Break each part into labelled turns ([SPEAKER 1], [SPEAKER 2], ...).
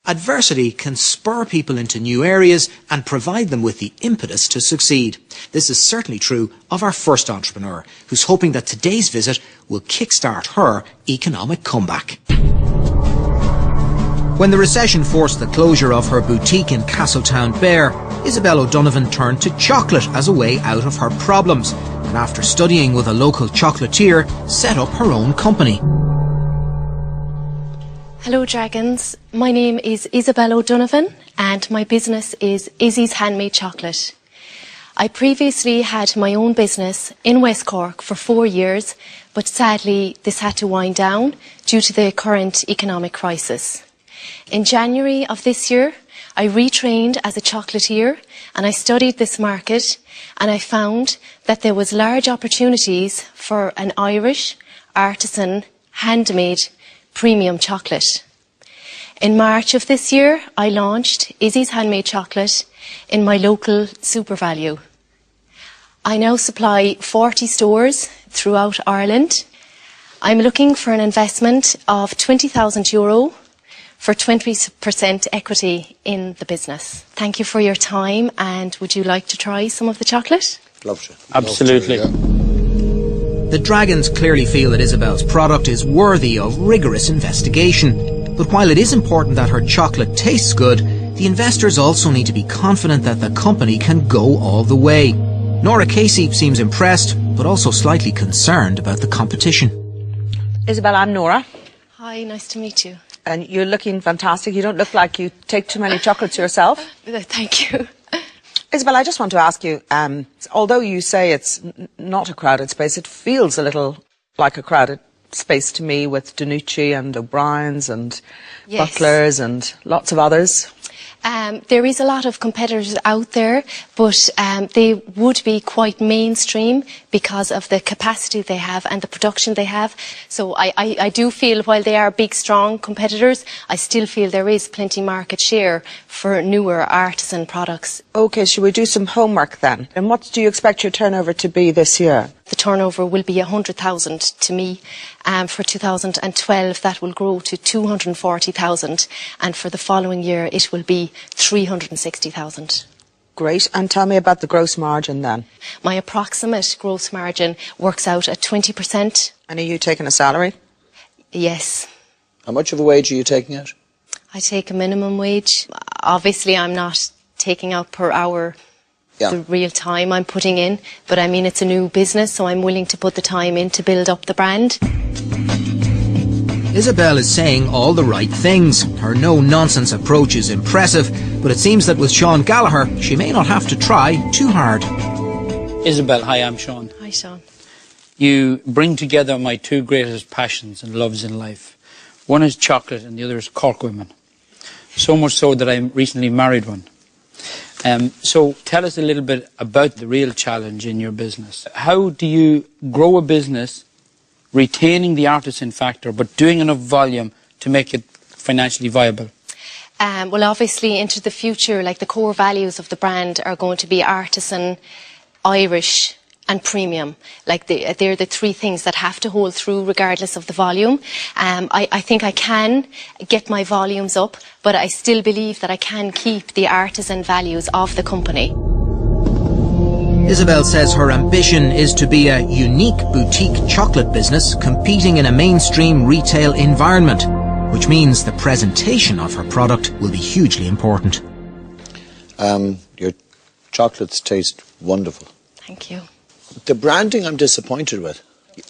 [SPEAKER 1] Adversity can spur people into new areas and provide them with the impetus to succeed. This is certainly true of our first entrepreneur, who's hoping that today's visit will kickstart her economic comeback. When the recession forced the closure of her boutique in Castletown bare, Isabel O'Donovan turned to chocolate as a way out of her problems, and after studying with a local chocolatier, set up her own company.
[SPEAKER 2] Hello Dragons, my name is Isabel O'Donovan and my business is Issies Handmade Chocolate. I previously had my own business in West Cork for 4 years, but sadly this had to wind down due to the current economic crisis. In January of this year, I retrained as a chocolatier and I studied this market, and I found that there was large opportunities for an Irish, artisan, handmade premium chocolate. In March of this year, I launched Issies Handmade Chocolate in my local SuperValu. I now supply 40 stores throughout Ireland. I'm looking for an investment of €20,000 for 20% equity in the business. Thank you for your time, and would you like to try some of the chocolate?
[SPEAKER 3] Love to.
[SPEAKER 4] Absolutely.
[SPEAKER 3] Love to, yeah.
[SPEAKER 1] The Dragons clearly feel that Isabel's product is worthy of rigorous investigation. But while it is important that her chocolate tastes good, the investors also need to be confident that the company can go all the way. Nora Casey seems impressed, but also slightly concerned about the competition.
[SPEAKER 5] Isabel, I'm Nora.
[SPEAKER 2] Hi, nice to meet you.
[SPEAKER 5] And you're looking fantastic. You don't look like you take too many chocolates yourself.
[SPEAKER 2] Thank you.
[SPEAKER 5] Isabel, I just want to ask you, although you say it's not a crowded space, it feels a little like a crowded space to me, with Danucci and O'Brien's and
[SPEAKER 2] Yes.
[SPEAKER 5] Butlers and lots of others.
[SPEAKER 2] There is a lot of competitors out there, but they would be quite mainstream because of the capacity they have and the production they have. So I do feel, while they are big, strong competitors, I still feel there is plenty market share for newer artisan products.
[SPEAKER 5] OK, shall we do some homework then? And what do you expect your turnover to be this year?
[SPEAKER 2] The turnover will be 100,000 to me. For 2012, that will grow to 240,000. And for the following year, it will be 360,000.
[SPEAKER 5] Great. And tell me about the gross margin then.
[SPEAKER 2] My approximate gross margin works out at 20%.
[SPEAKER 5] And are you taking a salary?
[SPEAKER 2] Yes.
[SPEAKER 3] How much of a wage are you taking out?
[SPEAKER 2] I take a minimum wage. Obviously, I'm not taking out per hour.
[SPEAKER 3] Yeah.
[SPEAKER 2] The real time I'm putting in, but I mean, it's a new business, so I'm willing to put the time in to build up the brand.
[SPEAKER 1] Isabel is saying all the right things. Her no-nonsense approach is impressive, but it seems that with Sean Gallagher, she may not have to try too hard.
[SPEAKER 4] Isabel, hi, I'm Sean.
[SPEAKER 2] Hi, Sean.
[SPEAKER 4] You bring together my two greatest passions and loves in life. One is chocolate and the other is Cork women. So much so that I recently married one. So tell us a little bit about the real challenge in your business. How do you grow a business retaining the artisan factor but doing enough volume to make it financially viable?
[SPEAKER 2] Well, obviously, into the future, like, the core values of the brand are going to be artisan, Irish and premium. Like, they're the three things that have to hold through regardless of the volume. I think I can get my volumes up, but I still believe that I can keep the artisan values of the company.
[SPEAKER 1] Isabel says her ambition is to be a unique boutique chocolate business competing in a mainstream retail environment, which means the presentation of her product will be hugely important.
[SPEAKER 3] Your chocolates taste wonderful.
[SPEAKER 2] Thank you.
[SPEAKER 3] The branding I'm disappointed with.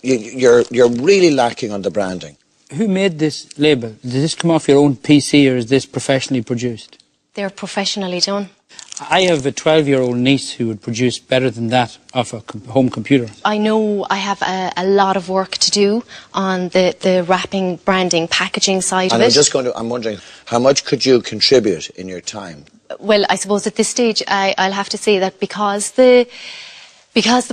[SPEAKER 3] You're really lacking on the branding.
[SPEAKER 4] Who made this label? Did this come off your own PC or is this professionally produced?
[SPEAKER 2] They're professionally done.
[SPEAKER 4] I have a 12-year-old niece who would produce better than that off a home computer.
[SPEAKER 2] I know I have a lot of work to do on the wrapping, branding, packaging side of it.
[SPEAKER 3] I'm wondering, how much could you contribute in your time?
[SPEAKER 2] Well, I suppose at this stage, I'll have to say that because the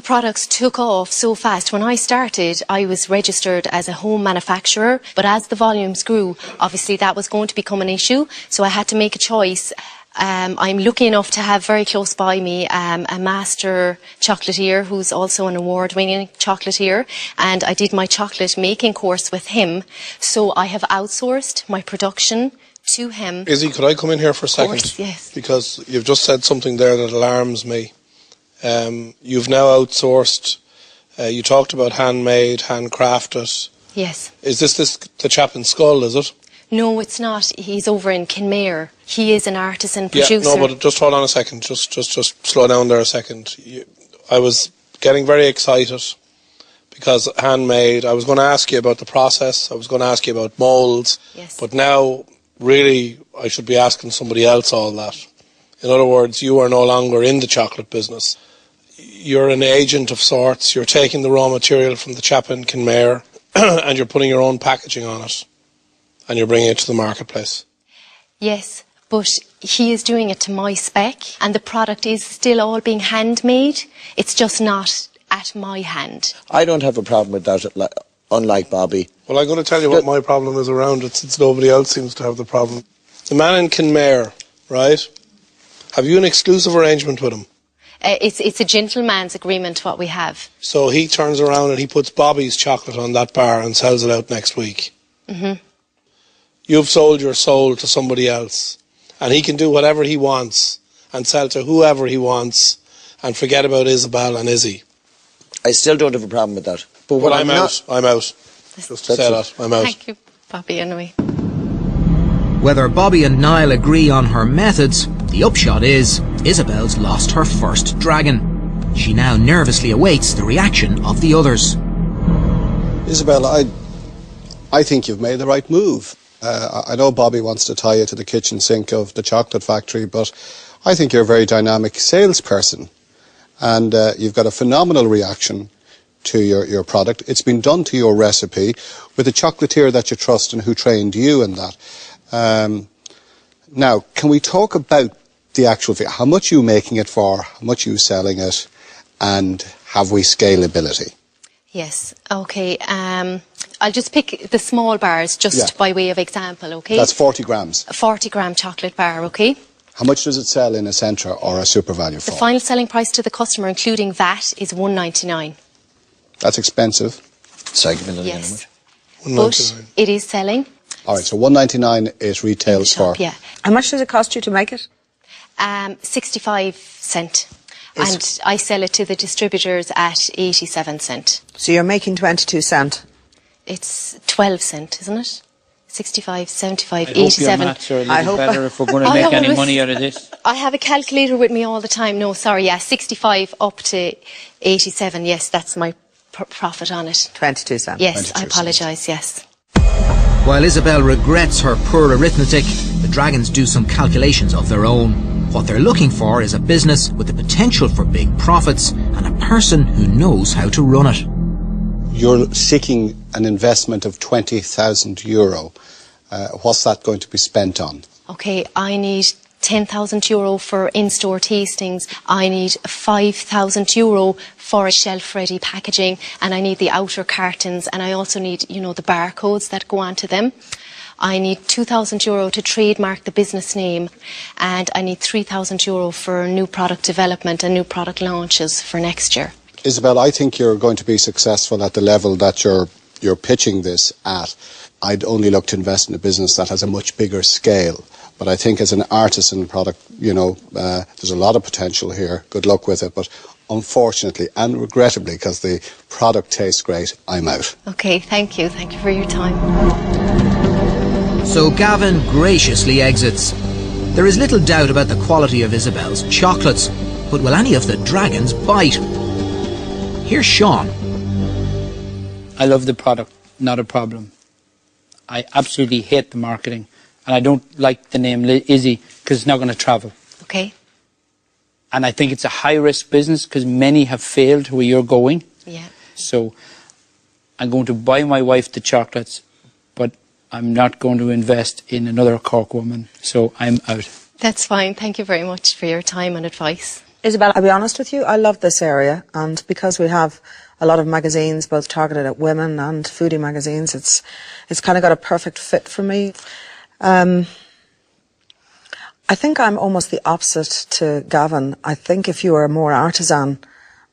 [SPEAKER 2] products took off so fast, when I started, I was registered as a home manufacturer, but as the volumes grew, obviously that was going to become an issue, so I had to make a choice. I'm lucky enough to have very close by me a master chocolatier who's also an award-winning chocolatier, and I did my chocolate making course with him, so I have outsourced my production to hem.
[SPEAKER 6] Izzy, could I come in here for a second?
[SPEAKER 2] Course, yes.
[SPEAKER 6] Because you've just said something there that alarms me. You've now outsourced. You talked about handmade, handcrafted.
[SPEAKER 2] Yes.
[SPEAKER 6] Is this the chap in Skull, is it?
[SPEAKER 2] No, it's not. He's over in Kinmare. He is an artisan producer.
[SPEAKER 6] Yeah, no, but just hold on a second. Just slow down there a second. I was getting very excited because handmade. I was going to ask you about the process. I was going to ask you about moulds.
[SPEAKER 2] Yes.
[SPEAKER 6] But now, really, I should be asking somebody else all that. In other words, you are no longer in the chocolate business. You're an agent of sorts. You're taking the raw material from the chap in Kinmare and you're putting your own packaging on it and you're bringing it to the marketplace.
[SPEAKER 2] Yes, but he is doing it to my spec and the product is still all being handmade. It's just not at my hand.
[SPEAKER 3] I don't have a problem with that, unlike Bobby.
[SPEAKER 6] Well, I'm going to tell you what my problem is around it, since nobody else seems to have the problem. The man in Kinmare, right? Have you an exclusive arrangement with him?
[SPEAKER 2] It's a gentleman's agreement, what we have.
[SPEAKER 6] So he turns around and he puts Bobby's chocolate on that bar and sells it out next week.
[SPEAKER 2] Mm-hmm.
[SPEAKER 6] You've sold your soul to somebody else. And he can do whatever he wants and sell to whoever he wants and forget about Isabel and Izzy.
[SPEAKER 3] I still don't have a problem with that. But
[SPEAKER 6] Well, I'm out. I'm out. Just to say that. I'm out.
[SPEAKER 2] Thank you, Bobby, anyway.
[SPEAKER 1] Whether Bobby and Niall agree on her methods, the upshot is Isabel's lost her first dragon. She now nervously awaits the reaction of the others.
[SPEAKER 7] Isabel, I think you've made the right move. I know Bobby wants to tie you to the kitchen sink of the chocolate factory, but I think you're a very dynamic salesperson. And you've got a phenomenal reaction to your product. It's been done to your recipe with a chocolatier that you trust and who trained you in that. Now, can we talk about the actual fee? How much are you making it for? How much are you selling it? And have we scalability?
[SPEAKER 2] Yes, okay. I'll just pick the small bars just by way of example, okay?
[SPEAKER 7] That's 40 grams.
[SPEAKER 2] A 40-gram chocolate bar, okay?
[SPEAKER 7] How much does it sell in a Centra or a Super Value for?
[SPEAKER 2] The final selling price to the customer, including VAT, is $1.99.
[SPEAKER 7] That's expensive.
[SPEAKER 3] Segment,
[SPEAKER 2] yes. But it is selling.
[SPEAKER 7] All right, so $1.99 is retails
[SPEAKER 2] shop,
[SPEAKER 7] for?
[SPEAKER 2] Yeah.
[SPEAKER 5] How much does it cost you to make it?
[SPEAKER 2] 65 cents. And I sell it to the distributors at 87 cents.
[SPEAKER 5] So you're making 22 cents.
[SPEAKER 2] It's 12 cents, isn't it? 65, 75,
[SPEAKER 4] I
[SPEAKER 2] 87.
[SPEAKER 4] Hope your maths are a little better if we're going to make any money out of this.
[SPEAKER 2] I have a calculator with me all the time. No, sorry, yeah, 65 up to 87. Yes, that's my profit on it.
[SPEAKER 5] 22 cents.
[SPEAKER 2] Yes, I apologise, yes.
[SPEAKER 1] While Isabel regrets her poor arithmetic, the dragons do some calculations of their own. What they're looking for is a business with the potential for big profits and a person who knows how to run it.
[SPEAKER 7] You're seeking an investment of €20,000. What's that going to be spent on?
[SPEAKER 2] Okay, I need €10,000 for in-store tastings. I need €5,000 for shelf-ready packaging, and I need the outer cartons, and I also need, you know, the barcodes that go onto them. I need €2,000 to trademark the business name, and I need €3,000 for new product development and new product launches for next year.
[SPEAKER 7] Isabel, I think you're going to be successful at the level that you're pitching this at. I'd only look to invest in a business that has a much bigger scale. But I think as an artisan product, you know, there's a lot of potential here. Good luck with it. But unfortunately and regrettably, because the product tastes great, I'm out.
[SPEAKER 2] Okay, thank you. Thank you for your time.
[SPEAKER 1] So Gavin graciously exits. There is little doubt about the quality of Isabel's chocolates, but will any of the dragons bite? Here's Sean.
[SPEAKER 4] I love the product, not a problem. I absolutely hate the marketing, and I don't like the name Izzy because it's not going to travel.
[SPEAKER 2] Okay.
[SPEAKER 4] And I think it's a high-risk business because many have failed where you're going.
[SPEAKER 2] Yeah.
[SPEAKER 4] So I'm going to buy my wife the chocolates, but I'm not going to invest in another Cork woman, so I'm out.
[SPEAKER 2] That's fine. Thank you very much for your time and advice.
[SPEAKER 5] Isabel, I'll be honest with you, I love this area, and because we have a lot of magazines, both targeted at women and foodie magazines, it's kind of got a perfect fit for me. I think I'm almost the opposite to Gavin. I think if you were more artisan,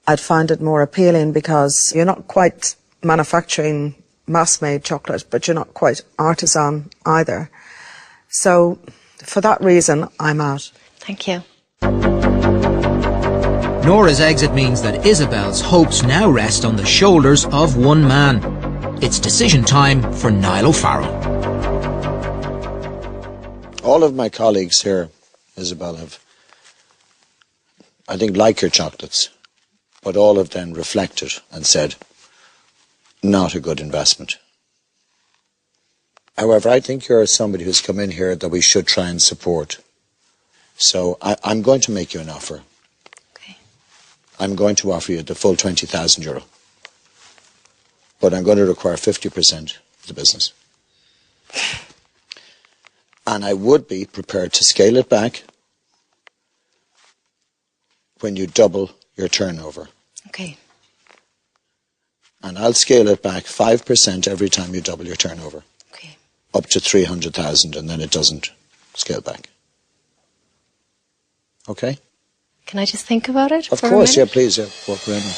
[SPEAKER 5] I'd find it more appealing because you're not quite manufacturing mass-made chocolate, but you're not quite artisan either. So, for that reason, I'm out.
[SPEAKER 2] Thank you.
[SPEAKER 1] Nora's exit means that Isabel's hopes now rest on the shoulders of one man. It's decision time for Niall O'Farrell.
[SPEAKER 3] All of my colleagues here, Isabel, I think, like your chocolates, but all of them reflected and said, not a good investment. However, I think you're somebody who's come in here that we should try and support. So I'm going to make you an offer.
[SPEAKER 2] Okay.
[SPEAKER 3] I'm going to offer you the full €20,000. But I'm going to require 50% of the business. And I would be prepared to scale it back when you double your turnover.
[SPEAKER 2] Okay.
[SPEAKER 3] And I'll scale it back 5% every time you double your turnover.
[SPEAKER 2] Okay.
[SPEAKER 3] Up to 300,000, and then it doesn't scale back. Okay?
[SPEAKER 2] Can I just think about it?
[SPEAKER 3] Of
[SPEAKER 2] for a
[SPEAKER 3] course, yeah,
[SPEAKER 2] minute?
[SPEAKER 3] please, yeah. Walk around me.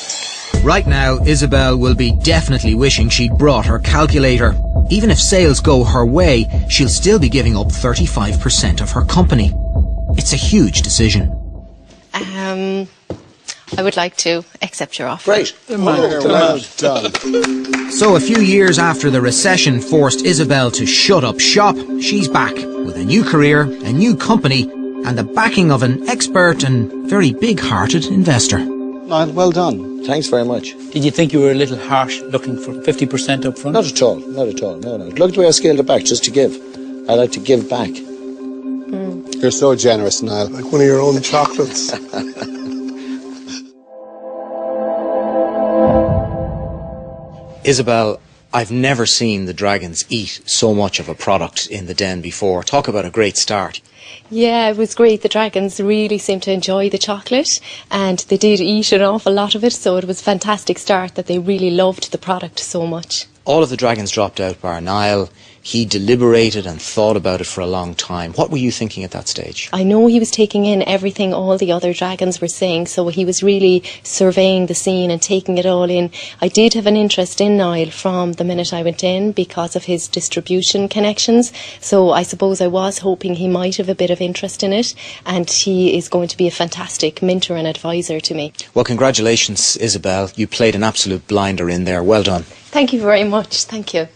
[SPEAKER 1] Right now, Isabel will be definitely wishing she'd brought her calculator. Even if sales go her way, she'll still be giving up 35% of her company. It's a huge decision.
[SPEAKER 2] I would like to accept your offer.
[SPEAKER 3] Great.
[SPEAKER 7] Well done.
[SPEAKER 1] So a few years after the recession forced Isabel to shut up shop, she's back with a new career, a new company, and the backing of an expert and very big-hearted investor.
[SPEAKER 7] Niall, well done.
[SPEAKER 3] Thanks very much.
[SPEAKER 4] Did you think you were a little harsh looking for 50% up front?
[SPEAKER 3] Not at all, not at all. No, no. Look at the way I scaled it back, just to give. I like to give back.
[SPEAKER 7] You're so generous, Niall.
[SPEAKER 6] Like one of your own chocolates.
[SPEAKER 1] Isabel, I've never seen the dragons eat so much of a product in the den before. Talk about a great start.
[SPEAKER 2] Yeah, it was great. The dragons really seemed to enjoy the chocolate and they did eat an awful lot of it, so it was a fantastic start that they really loved the product so much.
[SPEAKER 1] All of the dragons dropped out bar Niall. He deliberated and thought about it for a long time. What were you thinking at that stage?
[SPEAKER 2] I know he was taking in everything all the other dragons were saying, so he was really surveying the scene and taking it all in. I did have an interest in Niall from the minute I went in because of his distribution connections, so I suppose I was hoping he might have a bit of interest in it, and he is going to be a fantastic mentor and advisor to me.
[SPEAKER 1] Well, congratulations, Isabel. You played an absolute blinder in there. Well done.
[SPEAKER 2] Thank you very much. Thank you.